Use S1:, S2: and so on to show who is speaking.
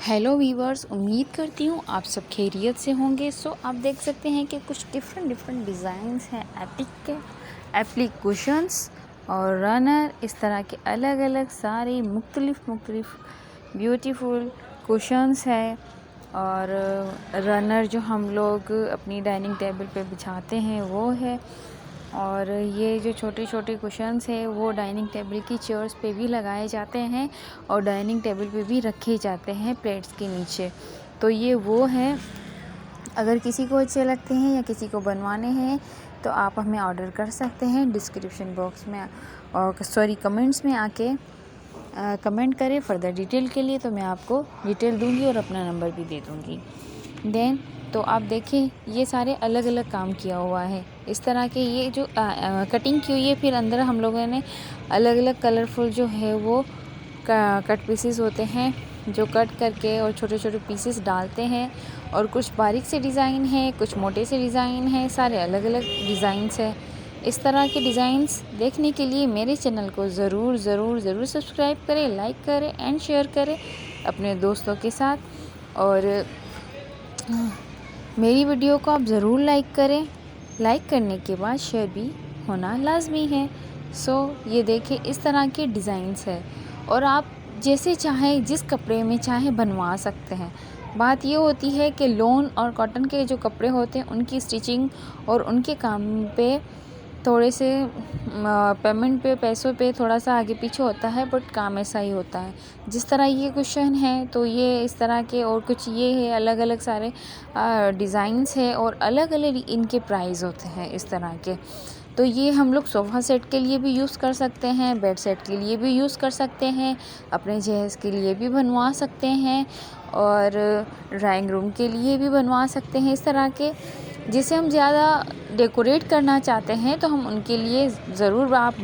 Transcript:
S1: Hello viewers, उम्मीद करती हूँ आप सब खैरियत से होंगे। सो आप देख सकते हैं कि कुछ डिफरेंट डिज़ाइंस हैं एप्लिक कुशन्स और रनर, इस तरह के अलग अलग सारे मुख्तलिफ ब्यूटीफुल कुशन्स हैं। और रनर जो हम लोग अपनी डाइनिंग टेबल पे बिछाते हैं वो है, और ये जो छोटे छोटे कुशन्स है वो डाइनिंग टेबल की चेयर्स पे भी लगाए जाते हैं और डाइनिंग टेबल पे भी रखे जाते हैं प्लेट्स के नीचे। तो ये वो है, अगर किसी को अच्छे लगते हैं या किसी को बनवाने हैं तो आप हमें ऑर्डर कर सकते हैं। डिस्क्रिप्शन बॉक्स में और कमेंट्स में आके कमेंट करें फर्दर डिटेल के लिए, तो मैं आपको डिटेल दूंगी और अपना नंबर भी दे दूंगी। देन तो आप देखें ये सारे अलग अलग काम किया हुआ है। इस तरह के ये जो कटिंग की हुई है, फिर अंदर हम लोगों ने अलग अलग कलरफुल जो है वो कट पीसेस होते हैं जो कट करके और छोटे छोटे पीसेस डालते हैं। और कुछ बारीक से डिज़ाइन है, कुछ मोटे से डिज़ाइन है, सारे अलग अलग डिज़ाइंस है। इस तरह के डिज़ाइंस देखने के लिए मेरे चैनल को ज़रूर सब्सक्राइब करें, लाइक करें एंड शेयर करें अपने दोस्तों के साथ। और मेरी वीडियो को आप ज़रूर लाइक करें, लाइक करने के बाद शेयर भी होना लाजमी है। ये देखें इस तरह के डिज़ाइंस है, और आप जैसे चाहें जिस कपड़े में चाहें बनवा सकते हैं। बात ये होती है कि लॉन और कॉटन के जो कपड़े होते हैं उनकी स्टिचिंग और उनके काम पे थोड़े से पेमेंट पे पैसों पे थोड़ा सा आगे पीछे होता है, बट काम ऐसा ही होता है। जिस तरह ये कुशन है तो ये इस तरह के, और कुछ ये है अलग अलग सारे डिज़ाइंस है और अलग अलग इनके प्राइस होते हैं इस तरह के। तो ये हम लोग सोफ़ा सेट के लिए भी यूज़ कर सकते हैं, बेड सेट के लिए भी यूज़ कर सकते हैं, अपने जहेज़ के लिए भी बनवा सकते हैं और ड्राइंग रूम के लिए भी बनवा सकते हैं। इस तरह के जिसे हम ज़्यादा डेकोरेट करना चाहते हैं तो हम उनके लिए ज़रूर आप